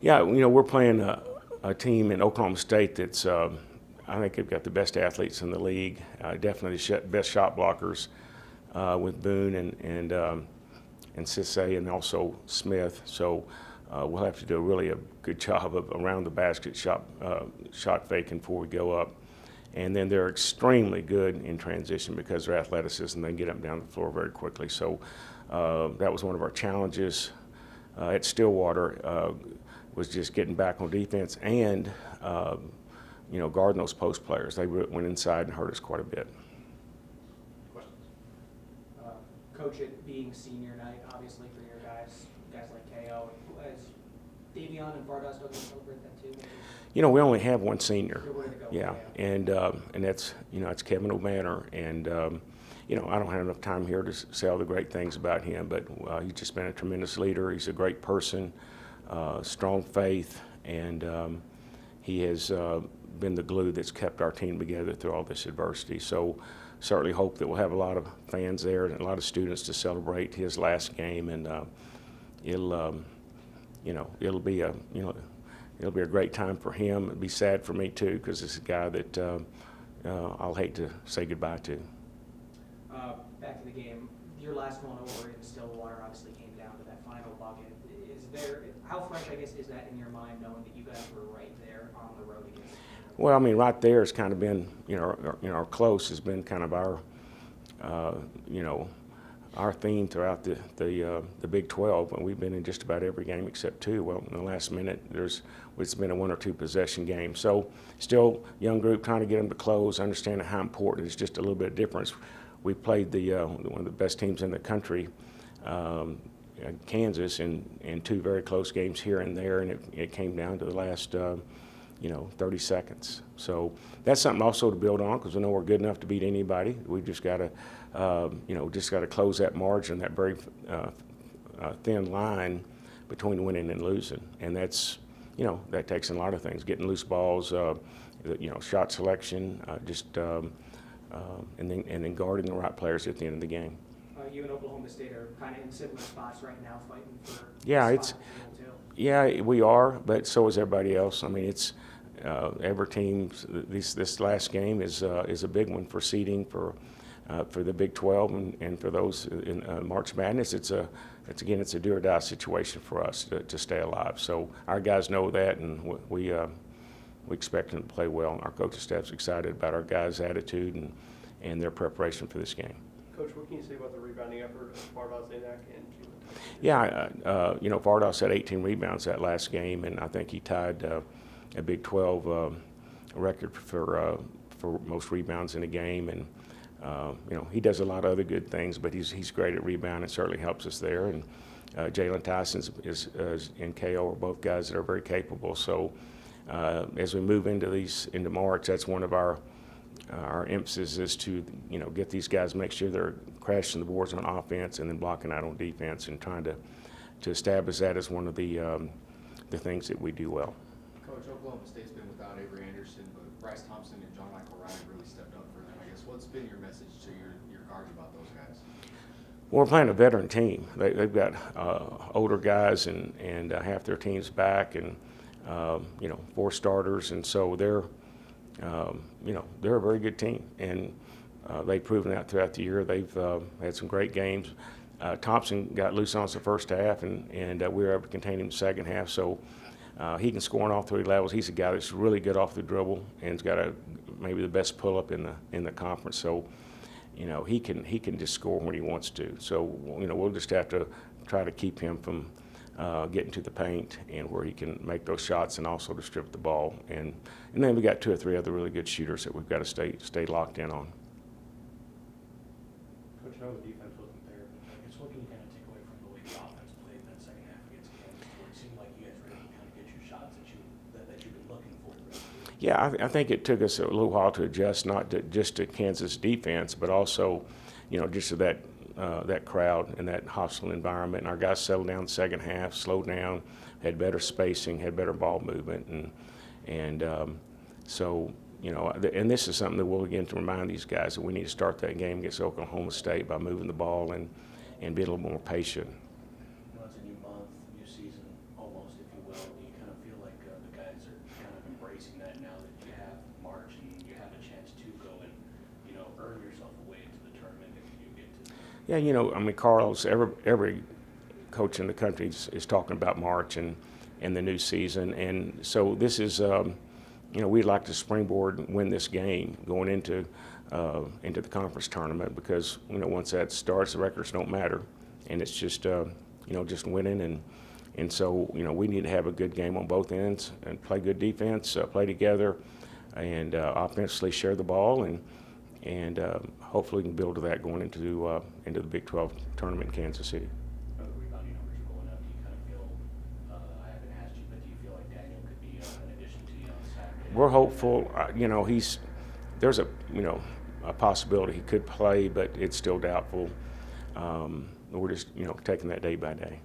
Yeah, we're playing a team in Oklahoma State that's, I think they've got the best athletes in the league, definitely the best shot blockers with Boone and Cisse and also Smith. So we'll have to do really a good job of around the basket shot faking before we go up. And then they're extremely good in transition because of their athleticism. They can get up and down the floor very quickly. So that was one of our challenges at Stillwater, was just getting back on defense and guarding those post players. They went inside and hurt us quite a bit. Questions? Coach, it being senior night, obviously for your guys like KO, as Davion and Vardas don't celebrate that too? We only have one senior. Yeah, and that's it's Kevin O'Banner, and I don't have enough time here to say all the great things about him, but he's just been a tremendous leader. He's a great person, strong faith, and he has been the glue that's kept our team together through all this adversity. So certainly hope that we'll have a lot of fans there and a lot of students to celebrate his last game, and it'll be a great time for him. It'll be sad for me too, because it's a guy that I'll hate to say goodbye to. Back to the game, your last one over in Stillwater obviously came down to that final bucket. How fresh, I guess, is that in your mind, knowing that you guys were right there on the road against? Well, I mean, right there has kind of been, our close has been kind of our, our theme throughout the Big 12, and we've been in just about every game except two. Well, in the last minute, it's been a 1 or 2 possession game. So still, young group trying to get them to close, understanding how important it's just a little bit of difference. We played one of the best teams in the country, Kansas, in 2 very close games here and there, and it came down to the last 30 seconds. So that's something also to build on, because we know we're good enough to beat anybody. We've just got to close that margin, that very thin line between winning and losing, and that's that takes a lot of things: getting loose balls, shot selection, and then guarding the right players at the end of the game. You and Oklahoma State are kind of in similar spots right now, fighting for. Yeah, we are, but so is everybody else. I mean, it's every team. This last game is a big one for seeding for the Big 12 and for those in March Madness. It's a do or die situation for us to stay alive. So our guys know that, and we expect them to play well. Our coaching staff's excited about our guys' attitude and their preparation for this game. Coach, what can you say about the rebounding effort of Vardas, Zanak, and Keelan? Yeah, Vardas had 18 rebounds that last game, and I think he tied a Big 12 record for most rebounds in a game. And he does a lot of other good things, but he's great at rebounding. It certainly helps us there. And Jalen Tyson and KO are both guys that are very capable. So as we move into March, that's one of our emphasis is to get these guys, make sure they're crashing the boards on offense and then blocking out on defense, and trying to establish that as one of the things that we do well. Coach, Oklahoma State's been without Avery Anderson, but Bryce Thompson and John Michael Ryan really stepped up for them. I guess what's been your message to your guards about those guys? Well, we're playing a veteran team. They've got older guys and half their team's back, and 4 starters, and so they're a very good team, and they've proven that throughout the year. They've had some great games. Thompson got loose on us the first half, and we were able to contain him in the second half. So he can score on all 3 levels. He's a guy that's really good off the dribble and's got maybe the best pull-up in the conference. So he can just score when he wants to. So we'll just have to try to keep him from getting to the paint and where he can make those shots and also distribute the ball. And then we got 2 or 3 other really good shooters that we've got to stay locked in on. Coach, how the defense wasn't there. I guess what can you kind of take away from the way the offense played in that second half against Kansas, where it seemed like you guys were able to kind of get your shots that you've been looking for? Yeah, I think it took us a little while to adjust, just to Kansas defense, but also, just to that crowd and that hostile environment. And our guys settled down the second half, slowed down, had better spacing, had better ball movement, and so and this is something that we'll begin to remind these guys that we need to start that game against Oklahoma State by moving the ball and being a little more patient. It's a new month, new season, almost, if you will. Do you kind of Yeah, you know, I mean, Carlos, every coach in the country is talking about March and the new season. And so this is, you know, we'd like to springboard and win this game going into the conference tournament because, you know, once that starts, the records don't matter. And it's just, you know, just winning. And so, you know, we need to have a good game on both ends and play good defense, play together, and offensively share the ball. And hopefully we can build to that going into the Big 12 tournament in Kansas City. Are the rebounding numbers going up? Do you kind of feel, I haven't asked you, but do you feel like Daniel could be an addition to you on Saturday? We're hopeful. You know, there's a, you know, a possibility he could play, but it's still doubtful. We're just, you know, taking that day by day.